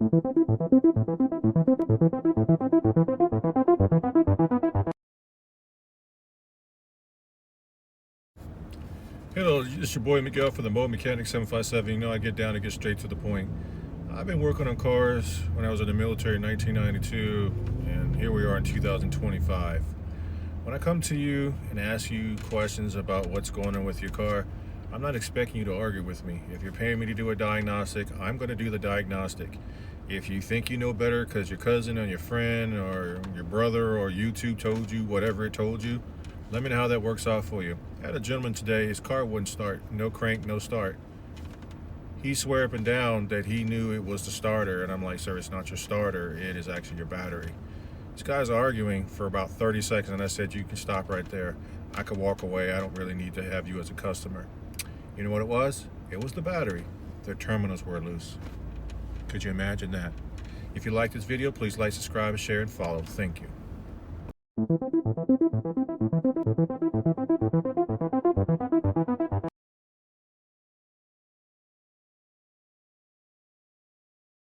Hello, it's your boy Miguel from the Mode Mechanic 757. You know, I get down and get straight to the point. I've been working on cars when I was in the military in 1992, and here we are in 2025. When I come to you and ask you questions about what's going on with your car, I'm not expecting you to argue with me. If you're paying me to do a diagnostic, I'm going to do the diagnostic. If you think you know better because your cousin or your friend or your brother or YouTube told you whatever it told you, let me know how that works out for you. I had a gentleman today, his car wouldn't start. No crank, no start. He swore up and down that he knew it was the starter, and I'm like, sir, it's not your starter, it is actually your battery. This guy's arguing for about 30 seconds, and I said, you can stop right there. I could walk away. I don't really need to have you as a customer. You know what it was? It was the battery. Their terminals were loose. Could you imagine that? If you like this video, please like, subscribe, share, and follow. Thank you.